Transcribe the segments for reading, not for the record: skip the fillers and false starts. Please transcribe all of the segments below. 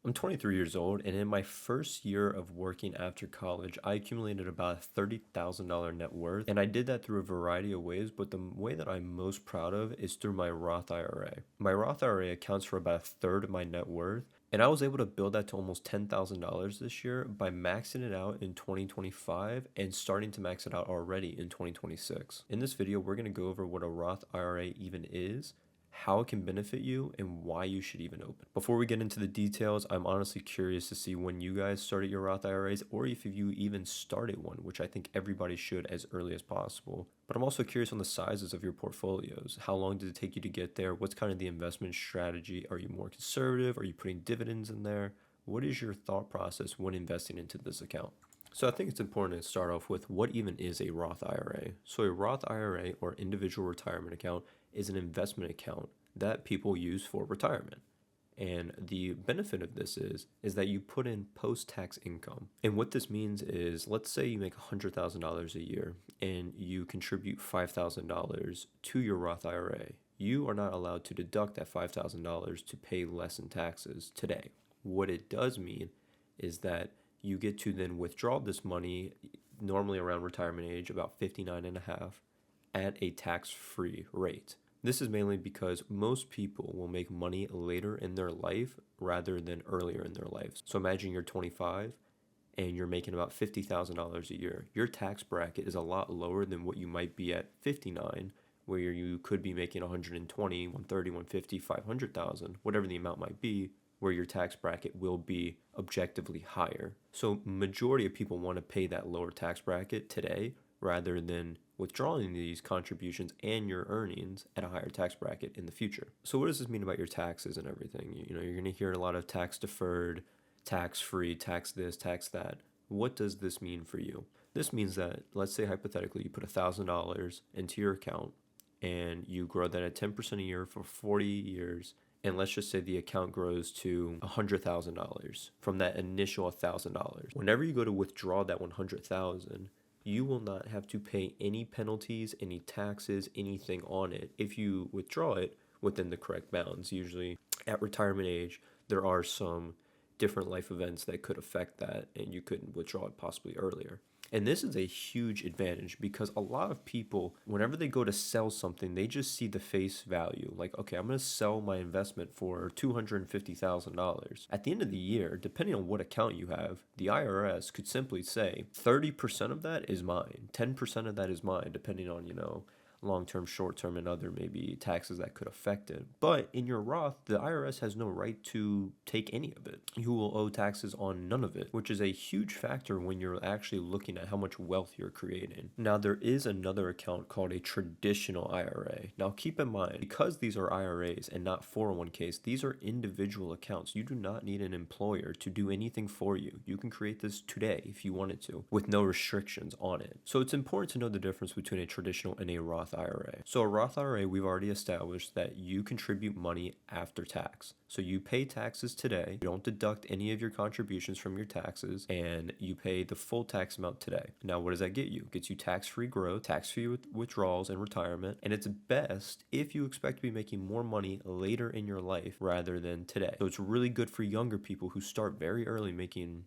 I'm 23 years old, and in my first year of working after college, I accumulated about a $30,000 net worth. And I did that through a variety of ways, but the way that I'm most proud of is through my Roth IRA. My Roth IRA accounts for about a third of my net worth. And I was able to build that to almost $10,000 this year by maxing it out in 2025 and starting to max it out already in 2026. In this video, we're going to go over what a Roth IRA even is, how it can benefit you, and why you should even open. Before we get into the details, I'm honestly curious to see when you guys started your Roth IRAs, or if you even started one, which I think everybody should as early as possible. But I'm also curious on the sizes of your portfolios. How long did it take you to get there? What's kind of the investment strategy? Are you more conservative? Are you putting dividends in there? What is your thought process when investing into this account? So I think it's important to start off with what even is a Roth IRA. So a Roth IRA, or individual retirement account, is an investment account that people use for retirement. And the benefit of this is that you put in post-tax income. And what this means is, let's say you make $100,000 a year and you contribute $5,000 to your Roth IRA. You are not allowed to deduct that $5,000 to pay less in taxes today. What it does mean is that you get to then withdraw this money, normally around retirement age, about 59 and a half, at a tax-free rate. This is mainly because most people will make money later in their life rather than earlier in their life. So imagine you're 25 and you're making about $50,000 a year. Your tax bracket is a lot lower than what you might be at 59, where you could be making 120, 130, 150, 500,000, whatever the amount might be, where your tax bracket will be objectively higher. So majority of people want to pay that lower tax bracket today rather than withdrawing these contributions and your earnings at a higher tax bracket in the future. So what does this mean about your taxes and everything? You're going to hear a lot of tax deferred, tax free, tax this, tax that. What does this mean for you? This means that, let's say hypothetically, you put $1,000 into your account and you grow that at 10% a year for 40 years. And let's just say the account grows to $100,000 from that initial $1,000. Whenever you go to withdraw that $100,000, you will not have to pay any penalties, any taxes, anything on it if you withdraw it within the correct bounds. Usually at retirement age, there are some different life events that could affect that, and you could withdraw it possibly earlier. And this is a huge advantage because a lot of people, whenever they go to sell something, they just see the face value. Like, okay, I'm going to sell my investment for $250,000. At the end of the year, depending on what account you have, the IRS could simply say 30% of that is mine, 10% of that is mine, depending on, long-term, short-term, and other maybe taxes that could affect it. But in your Roth, the IRS has no right to take any of it. You will owe taxes on none of it, which is a huge factor when you're actually looking at how much wealth you're creating. Now, there is another account called a traditional IRA. Now, keep in mind, because these are IRAs and not 401ks, these are individual accounts. You do not need an employer to do anything for you. You can create this today if you wanted to, with no restrictions on it. So it's important to know the difference between a traditional and a Roth IRA. So a Roth IRA, we've already established that you contribute money after tax. So you pay taxes today, you don't deduct any of your contributions from your taxes, and you pay the full tax amount today. Now, what does that get you? It gets you tax-free growth, tax-free withdrawals, and retirement. And it's best if you expect to be making more money later in your life rather than today. So it's really good for younger people who start very early making,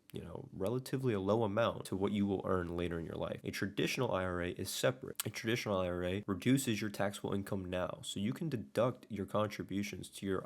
relatively a low amount to what you will earn later in your life. A traditional IRA is separate. A traditional IRA reduces your taxable income now, so you can deduct your contributions to your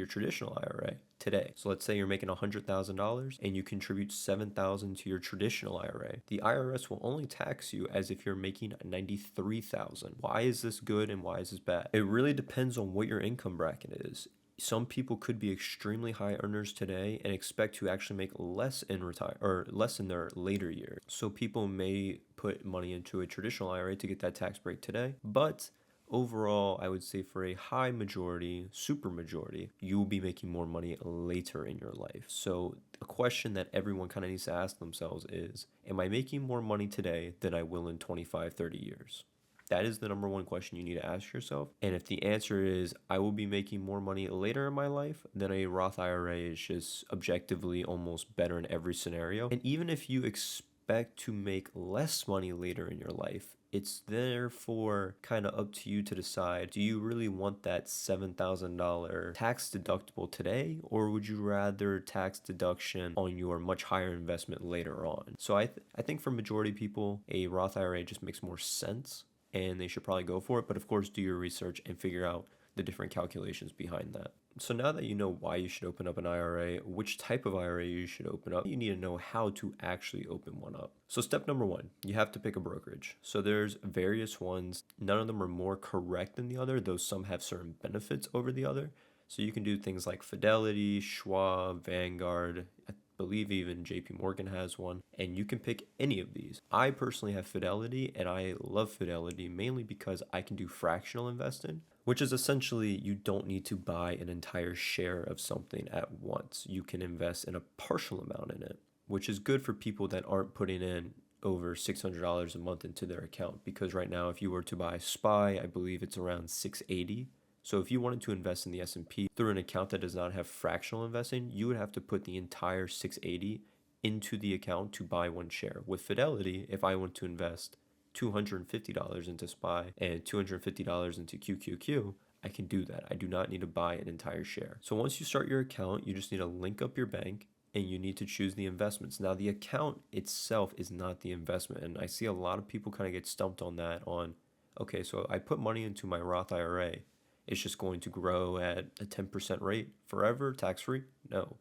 traditional IRA today. So let's say you're making $100,000 and you contribute $7,000 to your traditional IRA. The IRS will only tax you as if you're making $93,000. Why is this good and why is this bad? It really depends on what your income bracket is. Some people could be extremely high earners today and expect to actually make less in their later years. So people may put money into a traditional IRA to get that tax break today, but overall, I would say for a high majority, super majority, you will be making more money later in your life. So a question that everyone kind of needs to ask themselves is, am I making more money today than I will in 25, 30 years? That is the number one question you need to ask yourself. And if the answer is, I will be making more money later in my life, then a Roth IRA is just objectively almost better in every scenario. And even if you expect expect to make less money later in your life. It's therefore kind of up to you to decide, do you really want that $7,000 tax deductible today, or would you rather tax deduction on your much higher investment later on? So I think for majority of people, a Roth IRA just makes more sense and they should probably go for it. But of course, do your research and figure out the different calculations behind that. So now that you know why you should open up an IRA, which type of IRA you should open up, you need to know how to actually open one up. So step number one, you have to pick a brokerage. So there's various ones. None of them are more correct than the other, though some have certain benefits over the other. So you can do things like Fidelity, Schwab, Vanguard, I believe even JP Morgan has one, and you can pick any of these. I personally have Fidelity, and I love Fidelity mainly because I can do fractional investing, which is essentially you don't need to buy an entire share of something at once. You can invest in a partial amount in it, which is good for people that aren't putting in over $600 a month into their account, because right now if you were to buy SPY, I believe it's around $680. So if you wanted to invest in the S&P through an account that does not have fractional investing, you would have to put the entire $680 into the account to buy one share. With Fidelity, if I want to invest $250 into SPY and $250 into QQQ, I can do that. I do not need to buy an entire share. So once you start your account, you just need to link up your bank and you need to choose the investments. Now, the account itself is not the investment. And I see a lot of people kind of get stumped on that okay, so I put money into my Roth IRA. It's just going to grow at a 10% rate forever, tax-free? No.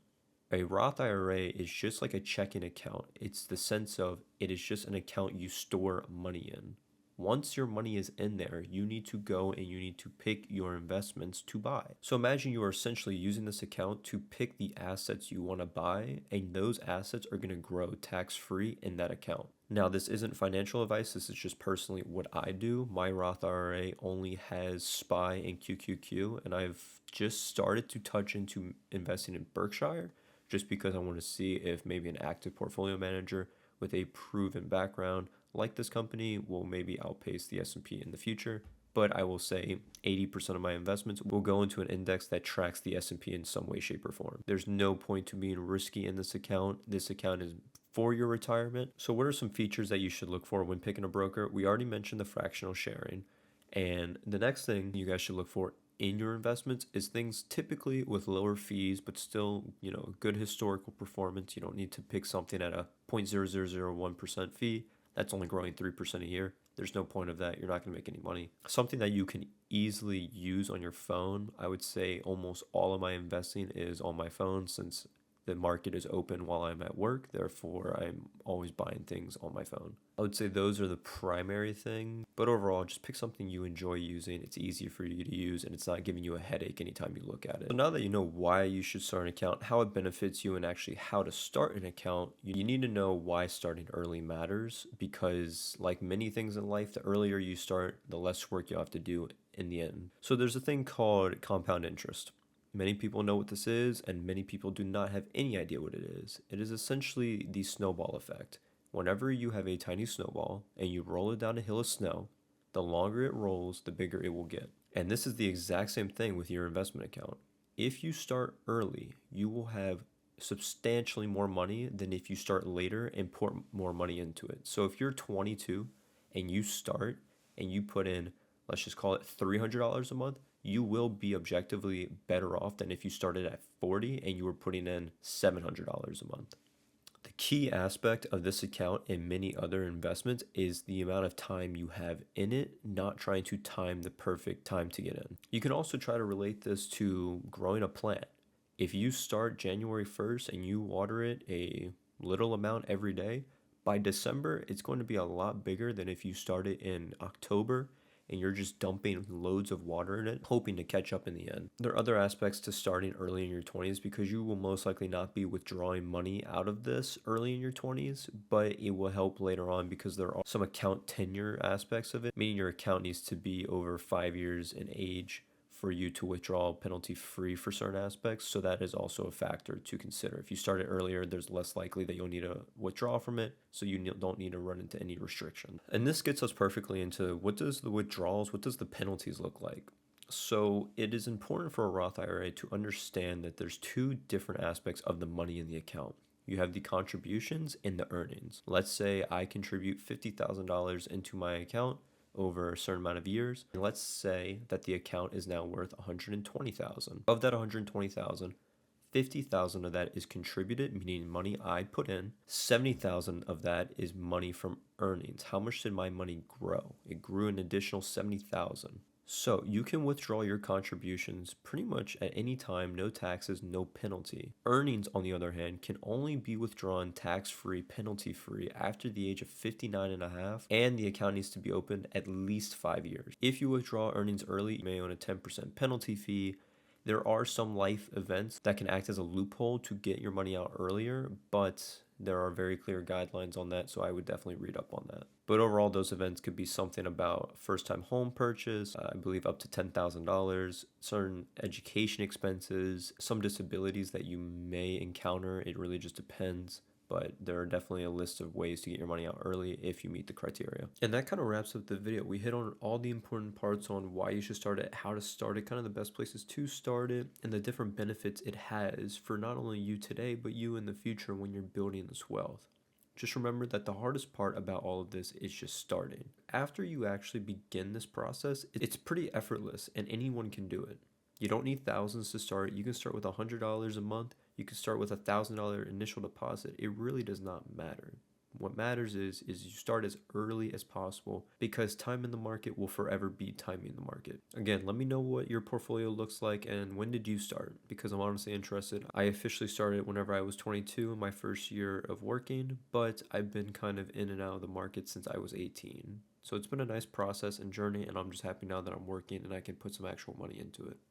A Roth IRA is just like a checking account. It's the sense of it is just an account you store money in. Once your money is in there, you need to go and you need to pick your investments to buy. So imagine you are essentially using this account to pick the assets you want to buy, and those assets are going to grow tax-free in that account. Now, this isn't financial advice. This is just personally what I do. My Roth IRA only has SPY and QQQ, and I've just started to touch into investing in Berkshire just because I want to see if maybe an active portfolio manager with a proven background like this company will maybe outpace the S&P in the future. But I will say 80% of my investments will go into an index that tracks the S&P in some way, shape, or form. There's no point to being risky in this account. This account is for your retirement. So what are some features that you should look for when picking a broker? We already mentioned the fractional sharing. And the next thing you guys should look for in your investments is things typically with lower fees, but still, good historical performance. You don't need to pick something at a 0.0001% fee. That's only growing 3% a year. There's no point of that. You're not going to make any money. Something that you can easily use on your phone. I would say almost all of my investing is on my phone since the market is open while I'm at work. Therefore, I'm always buying things on my phone. I would say those are the primary thing. But overall, just pick something you enjoy using. It's easy for you to use and it's not giving you a headache anytime you look at it. So now that you know why you should start an account, how it benefits you, and actually how to start an account, you need to know why starting early matters, because like many things in life, the earlier you start, the less work you'll have to do in the end. So there's a thing called compound interest. Many people know what this is, and many people do not have any idea what it is. It is essentially the snowball effect. Whenever you have a tiny snowball and you roll it down a hill of snow, the longer it rolls, the bigger it will get. And this is the exact same thing with your investment account. If you start early, you will have substantially more money than if you start later and put more money into it. So if you're 22 and you start and you put in, let's just call it $300 a month, you will be objectively better off than if you started at 40 and you were putting in $700 a month. The key aspect of this account and many other investments is the amount of time you have in it, not trying to time the perfect time to get in. You can also try to relate this to growing a plant. If you start January 1st and you water it a little amount every day, by December, it's going to be a lot bigger than if you started in October and you're just dumping loads of water in it, hoping to catch up in the end. There are other aspects to starting early in your 20s because you will most likely not be withdrawing money out of this early in your 20s, but it will help later on because there are some account tenure aspects of it, meaning your account needs to be over 5 years in age for you to withdraw penalty free for certain aspects. So that is also a factor to consider. If you start it earlier, there's less likely that you'll need to withdraw from it. So you don't need to run into any restriction. And this gets us perfectly into what does the withdrawals, what does the penalties look like? So it is important for a Roth IRA to understand that there's two different aspects of the money in the account. You have the contributions and the earnings. Let's say I contribute $50,000 into my account over a certain amount of years. And let's say that the account is now worth 120,000. Of that 120,000, 50,000 of that is contributed, meaning money I put in. 70,000 of that is money from earnings. How much did my money grow? It grew an additional 70,000. So you can withdraw your contributions pretty much at any time, no taxes, no penalty. Earnings, on the other hand, can only be withdrawn tax-free, penalty-free after the age of 59 and a half, and the account needs to be opened at least 5 years. If you withdraw earnings early, you may own a 10% penalty fee. There are some life events that can act as a loophole to get your money out earlier, but there are very clear guidelines on that, so I would definitely read up on that. But overall, those events could be something about first-time home purchase, I believe up to $10,000, certain education expenses, some disabilities that you may encounter. It really just depends. But there are definitely a list of ways to get your money out early if you meet the criteria. And that kind of wraps up the video. We hit on all the important parts on why you should start it, how to start it, kind of the best places to start it, and the different benefits it has for not only you today, but you in the future when you're building this wealth. Just remember that the hardest part about all of this is just starting. After you actually begin this process, it's pretty effortless and anyone can do it. You don't need thousands to start. You can start with $100 a month. You can start with $1,000 initial deposit. It really does not matter. What matters is you start as early as possible because time in the market will forever be timing the market. Again, let me know what your portfolio looks like and when did you start, because I'm honestly interested. I officially started whenever I was 22 in my first year of working, but I've been kind of in and out of the market since I was 18. So it's been a nice process and journey, and I'm just happy now that I'm working and I can put some actual money into it.